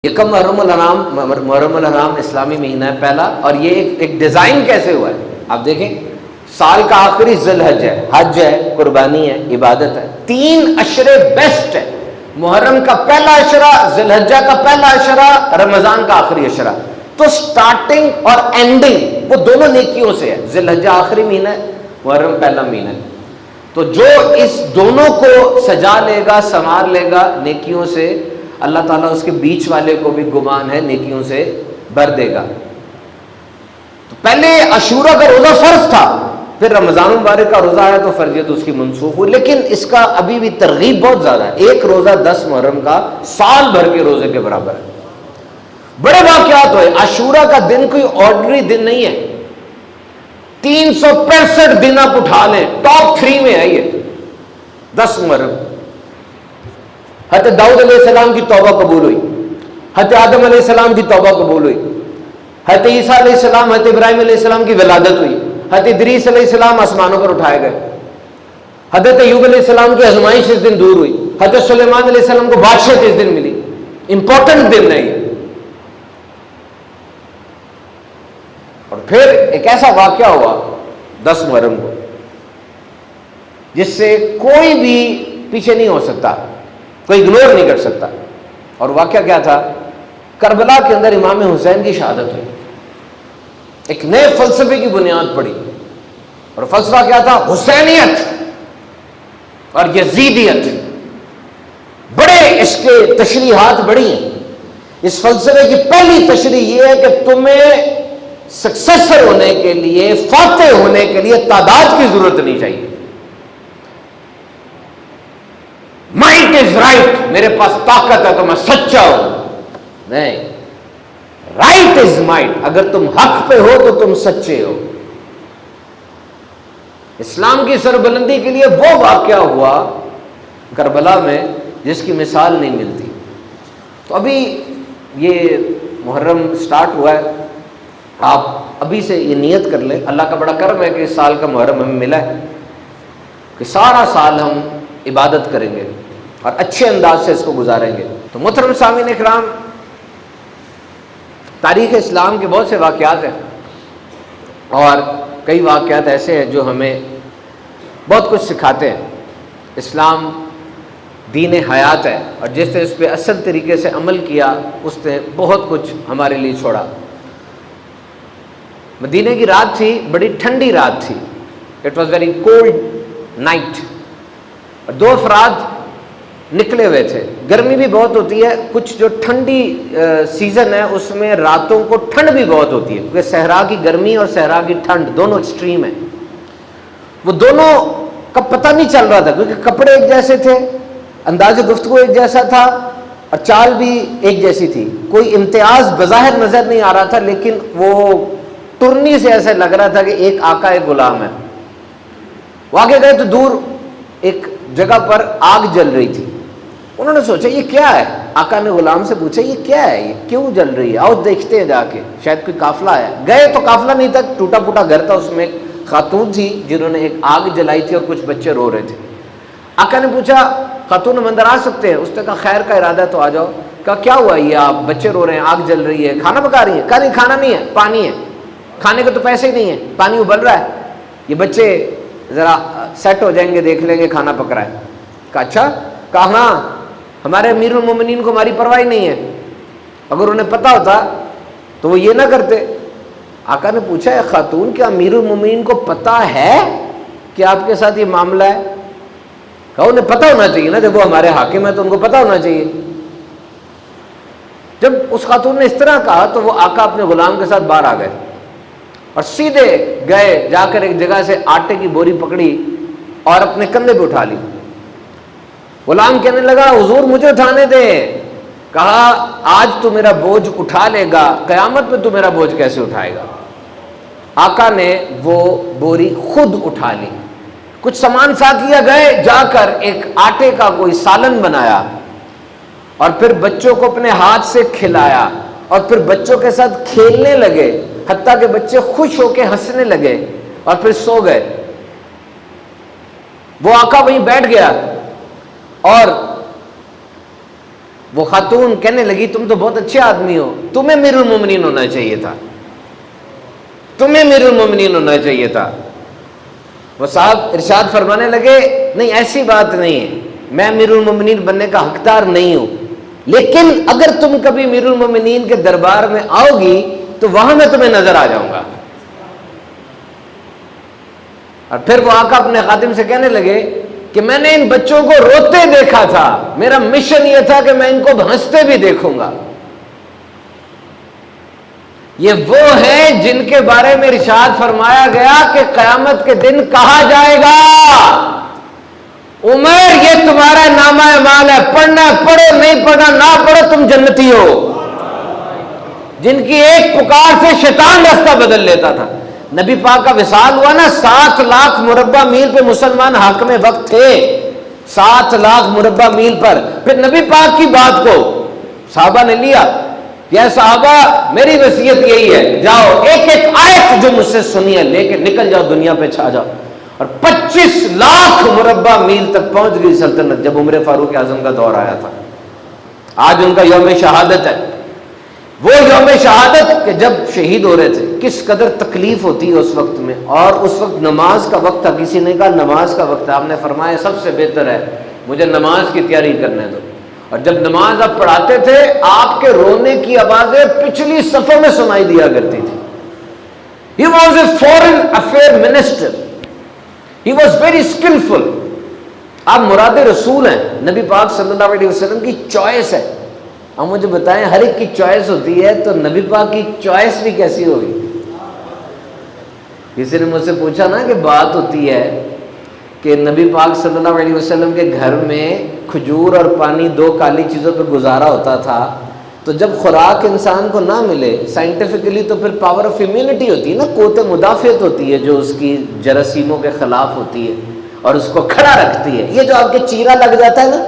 یکم محرم الحرام اسلامی مہینہ ہے پہلا، اور یہ ایک ڈیزائن کیسے ہوا ہے آپ دیکھیں. سال کا آخری ذی الحج ہے، حج ہے، قربانی ہے، عبادت ہے. 3 عشرے بیسٹ ہے. محرم کا پہلا عشرہ، ذی الحجہ کا پہلا عشرہ، رمضان کا آخری عشرہ. تو سٹارٹنگ اور اینڈنگ وہ دونوں نیکیوں سے ہے. ذی الحجہ آخری مہینہ ہے، محرم پہلا مہینہ ہے. تو جو اس دونوں کو سجا لے گا، سنوار لے گا نیکیوں سے، اللہ تعالیٰ اس کے بیچ والے کو بھی گمان ہے نیکیوں سے بھر دے گا. تو پہلے عاشورہ کا روزہ فرض تھا، پھر رمضان مبارک کا روزہ آیا تو فرضیت اس کی منسوخ ہوئی. لیکن اس کا ابھی بھی ترغیب بہت زیادہ ہے. ایک روزہ 10 محرم کا سال بھر کے روزے کے برابر ہے. بڑے واقعات ہوئے. عاشورہ کا دن کوئی آرڈنری دن نہیں ہے. 365 دن آپ اٹھا لیں، ٹاپ 3 میں ہے یہ 10 محرم. حضرت داؤد علیہ السلام کی توبہ قبول ہوئی، حضرت آدم علیہ السلام کی توبہ قبول ہوئی، حضرت عیسیٰ علیہ السلام، حضرت ابراہیم علیہ السلام کی ولادت ہوئی، حضرت ادریس علیہ السلام آسمانوں پر اٹھائے گئے، حضرت ایوب علیہ السلام کی آزمائش اس دن دور ہوئی، حضرت سلیمان علیہ السلام کو بادشاہت اس دن ملی. امپورٹنٹ دن ہے یہ. اور پھر ایک ایسا واقعہ ہوا 10 محرم کو جس سے کوئی بھی پیچھے نہیں ہو سکتا، کوئی اگنور نہیں کر سکتا. اور واقعہ کیا تھا؟ کربلا کے اندر امام حسین کی شہادت ہوئی. ایک نئے فلسفے کی بنیاد پڑی. اور فلسفہ کیا تھا؟ حسینیت اور یزیدیت. بڑے اس کے تشریحات بڑی ہیں. اس فلسفے کی پہلی تشریح یہ ہے کہ تمہیں سکسیسر ہونے کے لیے، فاتح ہونے کے لیے تعداد کی ضرورت نہیں چاہیے. مائٹ از رائٹ، میرے پاس طاقت ہے تو میں سچا ہوں. نہیں، رائٹ از مائٹ. اگر تم حق پہ ہو تو تم سچے ہو. اسلام کی سربلندی کے لیے وہ واقعہ ہوا کربلا میں جس کی مثال نہیں ملتی. تو ابھی یہ محرم سٹارٹ ہوا ہے. آپ ابھی سے یہ نیت کر لیں. اللہ کا بڑا کرم ہے کہ اس سال کا محرم ہمیں ملا ہے کہ سارا سال ہم عبادت کریں گے اور اچھے انداز سے اس کو گزاریں گے. تو محترم سامعین اکرام، تاریخ اسلام کے بہت سے واقعات ہیں، اور کئی واقعات ایسے ہیں جو ہمیں بہت کچھ سکھاتے ہیں. اسلام دین حیات ہے، اور جس نے اس پہ اصل طریقے سے عمل کیا اس نے بہت کچھ ہمارے لیے چھوڑا. مدینے کی رات تھی، بڑی ٹھنڈی رات تھی. It was very cold night. اور 2 افراد نکلے ہوئے تھے. گرمی بھی بہت ہوتی ہے، کچھ جو ٹھنڈی سیزن ہے اس میں راتوں کو ٹھنڈ بھی بہت ہوتی ہے، کیونکہ صحرا کی گرمی اور صحرا کی ٹھنڈ دونوں ایکسٹریم ہیں. وہ دونوں کا پتہ نہیں چل رہا تھا کیونکہ کپڑے ایک جیسے تھے، انداز گفتگو ایک جیسا تھا، اور چال بھی ایک جیسی تھی. کوئی امتیاز بظاہر نظر نہیں آ رہا تھا، لیکن وہ ٹرنی سے ایسا لگ رہا تھا کہ ایک آقا ایک غلام ہے. وہ آگے گئے تو دور ایک جگہ پر آگ جل رہی تھی. انہوں نے سوچا یہ کیا ہے؟ آقا نے غلام سے پوچھا یہ کیا ہے، یہ کیوں جل رہی ہے؟ آؤ دیکھتے ہیں جا کے، شاید کوئی قافلہ آیا. گئے تو قافلہ نہیں تھا، ٹوٹا پھوٹا گھر تھا. اس میں ایک خاتون تھی جنہوں نے ایک آگ جلائی تھی اور کچھ بچے رو رہے تھے. آقا نے پوچھا خاتون ہم اندر آ سکتے ہیں؟ اس نے کہا خیر کا ارادہ ہے تو آ جاؤ. کہا کیا ہوا؟ یہ آپ بچے رو رہے ہیں، آگ جل رہی ہے، کھانا پکا رہی ہیں؟ کہا نہیں کھانا نہیں ہے، پانی ہے. کھانے کے تو پیسے ہی نہیں ہیں، پانی ابل رہا ہے، یہ بچے ذرا سیٹ ہو جائیں گے، دیکھ لیں گے کھانا پک رہا ہے. کہا اچھا. کہا ہاں، ہمارے امیر المومنین کو ہماری پرواہ نہیں ہے، اگر انہیں پتہ ہوتا تو وہ یہ نہ کرتے. آقا نے پوچھا ہے خاتون کیا امیر المومنین کو پتہ ہے کہ آپ کے ساتھ یہ معاملہ ہے؟ کہا انہیں پتہ ہونا چاہیے نا، جب وہ ہمارے حاکم ہیں تو ان کو پتہ ہونا چاہیے. جب اس خاتون نے اس طرح کہا تو وہ آقا اپنے غلام کے ساتھ باہر آ گئے اور سیدھے گئے، جا کر ایک جگہ سے آٹے کی بوری پکڑی اور اپنے کندھے پہ اٹھا لی. غلام کہنے لگا حضور مجھے اٹھانے دیں. کہا آج تو میرا بوجھ اٹھا لے گا، قیامت میں تو میرا بوجھ کیسے اٹھائے گا؟ آقا نے وہ بوری خود اٹھا لی. کچھ سامان ساتھ لیا، گئے جا کر ایک آٹے کا کوئی سالن بنایا اور پھر بچوں کو اپنے ہاتھ سے کھلایا اور پھر بچوں کے ساتھ کھیلنے لگے، حتیٰ کہ بچے خوش ہو کے ہنسنے لگے اور پھر سو گئے. وہ آقا وہیں بیٹھ گیا اور وہ خاتون کہنے لگی تم تو بہت اچھے آدمی ہو، تمہیں امیر المومنین ہونا چاہیے تھا، تمہیں امیر المومنین ہونا چاہیے تھا۔ وہ صاحب ارشاد فرمانے لگے نہیں ایسی بات نہیں ہے، میں امیر المومنین بننے کا حقدار نہیں ہوں، لیکن اگر تم کبھی امیر المومنین کے دربار میں آؤ گی تو وہاں میں تمہیں نظر آ جاؤں گا۔ اور پھر وہ آقا اپنے خادم سے کہنے لگے کہ میں نے ان بچوں کو روتے دیکھا تھا، میرا مشن یہ تھا کہ میں ان کو ہنستے بھی دیکھوں گا۔ یہ وہ ہیں جن کے بارے میں ارشاد فرمایا گیا کہ قیامت کے دن کہا جائے گا عمر یہ تمہارا نامہ اعمال ہے، پڑھنا پڑھو، نہیں پڑھنا نہ پڑھو، تم جنتی ہو۔ جن کی ایک پکار سے شیطان راستہ بدل لیتا تھا۔ نبی پاک کا وصال ہوا نا، 7 لاکھ مربع میل پہ مسلمان حاکم وقت تھے، 7 لاکھ مربع میل پر۔ پھر نبی پاک کی بات کو صحابہ نے لیا، یا صحابہ میری وصیت یہی ہے، جاؤ ایک ایک آیت جو مجھ سے سنی ہے لے کے نکل جاؤ، دنیا پہ چھا جاؤ۔ اور 25 لاکھ مربع میل تک پہنچ گئی سلطنت جب عمر فاروق اعظم کا دور آیا تھا۔ آج ان کا یوم شہادت ہے، وہ یوم شہادت کہ جب شہید ہو رہے تھے، کس قدر تکلیف ہوتی ہے اس وقت میں، اور اس وقت نماز کا وقت تھا، کسی نے کہا نماز کا وقت ہے، آپ نے فرمایا سب سے بہتر ہے مجھے نماز کی تیاری کرنے دو۔ اور جب نماز آپ پڑھاتے تھے آپ کے رونے کی آوازیں پچھلی صفوں میں سنائی دیا کرتی تھی۔ He was a foreign affair minister. He was very skillful. آپ مراد رسول ہیں، نبی پاک صلی اللہ علیہ وسلم کی چوائس ہے۔ اب مجھے بتائیں ہر ایک کی چوائس ہوتی ہے تو نبی پاک کی چوائس بھی کیسی ہوگی؟ کسی نے مجھ سے پوچھا نا کہ بات ہوتی ہے کہ نبی پاک صلی اللہ علیہ وسلم کے گھر میں کھجور اور پانی 2 کالی چیزوں پہ گزارا ہوتا تھا، تو جب خوراک انسان کو نہ ملے سائنٹیفکلی تو پھر پاور آف امیونٹی ہوتی ہے نا، قوت مدافعت ہوتی ہے جو اس کی جراثیموں کے خلاف ہوتی ہے اور اس کو کھڑا رکھتی ہے۔ یہ جو آپ کے چیرا لگ جاتا ہے نا،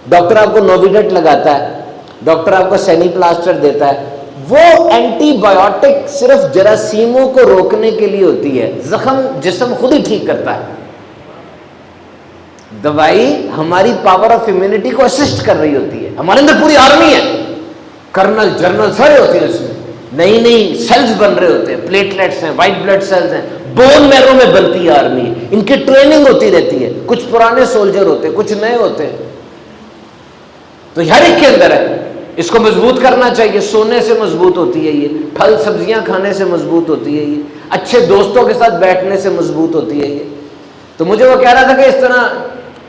ڈاکٹر آپ کو نوویڈٹ لگاتا ہے، ڈاکٹر آپ کو سینی پلاسٹر دیتا ہے، وہ اینٹی بایوٹک صرف جراثیموں کو روکنے کے لیے ہوتی ہے، زخم جسم خود ہی ٹھیک کرتا ہے۔ دوائی ہماری پاور آف امیونٹی کو اسسٹ کر رہی ہوتی ہے۔ ہمارے اندر پوری آرمی ہے، کرنل جنرل سارے ہوتے ہیں، اس میں نئی نئی سیلز بن رہے ہوتے ہیں، پلیٹلیٹس ہیں، وائٹ بلڈ سیلز ہیں، بون میرو میں بنتی ہے آرمی، ان کی ٹریننگ ہوتی رہتی ہے، کچھ پرانے سولجر ہوتے ہیں، کچھ نئے ہوتے ہیں، تو ہر ایک کے اندر ہے۔ اس کو مضبوط کرنا چاہیے، سونے سے مضبوط ہوتی ہے، یہ پھل سبزیاں کھانے سے مضبوط ہوتی ہے، یہ اچھے دوستوں کے ساتھ بیٹھنے سے مضبوط ہوتی ہے۔ یہ تو مجھے وہ کہہ رہا تھا کہ اس طرح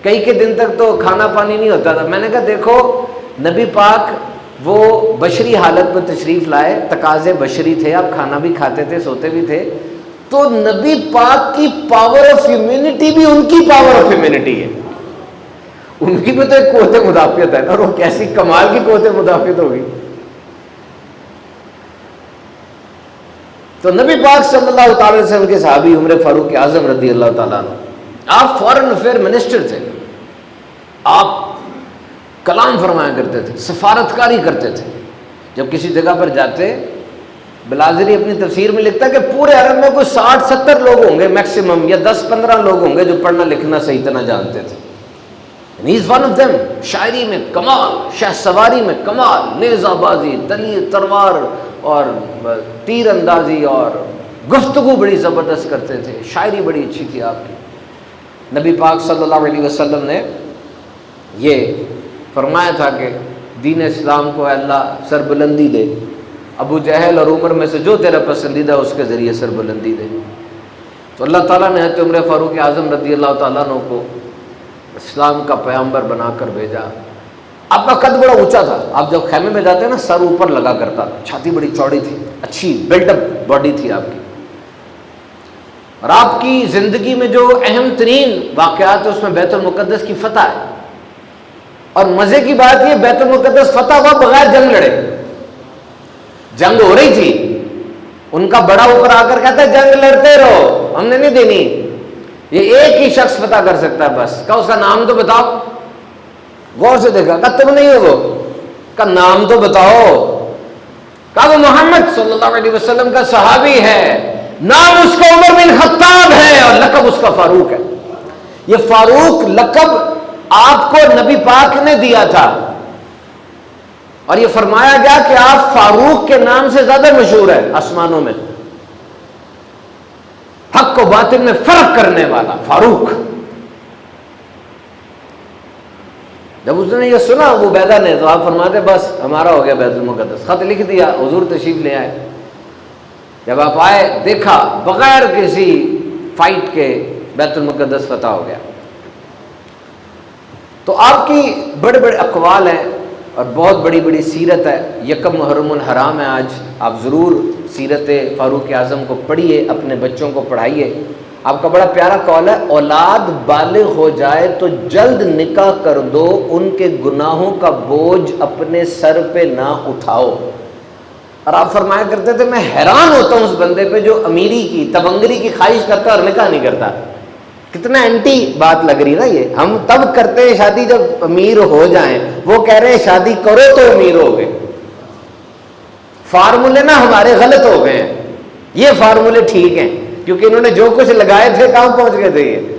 کئی کے دن تک تو کھانا پانی نہیں ہوتا تھا۔ میں نے کہا دیکھو نبی پاک وہ بشری حالت میں تشریف لائے، تقاضے بشری تھے، آپ کھانا بھی کھاتے تھے، سوتے بھی تھے، تو نبی پاک کی پاور آف امیونٹی بھی ان کی پاور آف امیونٹی ہے، ان کی بھی تو ایک قوت مدافعت ہے نا، اور وہ کیسی کمال کی قوت مدافعت ہوگی۔ تو نبی پاک صلی اللہ تعالی وسلم کے صحابی عمر فاروق اعظم رضی اللہ تعالیٰ عنہ، آپ فارن افیئر منسٹر تھے، آپ کلام فرمایا کرتے تھے، سفارتکاری کرتے تھے۔ جب کسی جگہ پر جاتے، بلازری اپنی تفسیر میں لکھتا ہے کہ پورے عرب میں کوئی 60-70 لوگ ہوں گے میکسیمم، یا 10-15 لوگ ہوں گے جو پڑھنا لکھنا صحیح طرح جانتے تھے۔ He is one of them. شاعری میں کمال، شہ سواری میں کمال، نیزہ بازی، تلوار اور تیر اندازی، اور گفتگو بڑی زبردست کرتے تھے، شاعری بڑی اچھی تھی آپ کی۔ نبی پاک صلی اللہ علیہ وسلم نے یہ فرمایا تھا کہ دین اسلام کو اللہ سربلندی دے، ابو جہل اور عمر میں سے جو تیرا پسندیدہ اس کے ذریعے سربلندی دے۔ تو اللہ تعالیٰ نے حضرت عمر فاروق اعظم رضی اللہ تعالیٰ عنہ کو اسلام کا پیغمبر بنا کر بھیجا۔ آپ کا قد بڑا اونچا تھا، آپ جب خیمے میں جاتے ہیں نا سر اوپر لگا کرتا، چھاتی بڑی چوڑی تھی، اچھی بلڈ اپ باڈی تھی آپ کی، اور آپ کی زندگی میں جو اہم ترین واقعات ہے اس میں بیت المقدس کی فتح ہے۔ اور مزے کی بات یہ، بیت المقدس فتح ہوا بغیر جنگ لڑے، جنگ ہو رہی تھی، ان کا بڑا اوپر آ کر کہتا ہے جنگ لڑتے رہو، ہم نے نہیں دینی، یہ ایک ہی شخص فتح کر سکتا ہے بس، کہا اس کا نام تو بتاؤ، غور سے دیکھا، کہا تم نہیں ہو وہ، کہا نام تو بتاؤ، کہا وہ محمد صلی اللہ علیہ وسلم کا صحابی ہے، نام اس کا عمر بن خطاب ہے اور لقب اس کا فاروق ہے۔ یہ فاروق لقب آپ کو نبی پاک نے دیا تھا، اور یہ فرمایا گیا کہ آپ فاروق کے نام سے زیادہ مشہور ہے آسمانوں میں، حق و باطل میں فرق کرنے والا فاروق۔ جب اس نے یہ سنا ابو عبیدہ نے تو آپ فرماتے بس ہمارا ہو گیا بیت المقدس، خط لکھ دیا، حضور تشریف لے آئے۔ جب آپ آئے دیکھا بغیر کسی فائٹ کے بیت المقدس فتح ہو گیا۔ تو آپ کی بڑے بڑے اقوال ہیں اور بہت بڑی بڑی سیرت ہے۔ یکم محرم الحرام ہے آج، آپ ضرور سیرت فاروق اعظم کو پڑھیے، اپنے بچوں کو پڑھائیے۔ آپ کا بڑا پیارا قول ہے، اولاد بالغ ہو جائے تو جلد نکاح کر دو، ان کے گناہوں کا بوجھ اپنے سر پہ نہ اٹھاؤ۔ اور آپ فرمایا کرتے تھے میں حیران ہوتا ہوں اس بندے پہ جو امیری کی تبنگری کی خواہش کرتا اور نکاح نہیں کرتا۔ کتنا اینٹی بات لگ رہی نا یہ، ہم تب کرتے ہیں شادی جب امیر ہو جائیں، وہ کہہ رہے ہیں شادی کرو تو امیر ہو گئے۔ فارمولے نا ہمارے غلط ہو گئے ہیں، یہ فارمولے ٹھیک ہیں کیونکہ انہوں نے جو کچھ لگائے تھے کہاں پہنچ گئے تھے یہ۔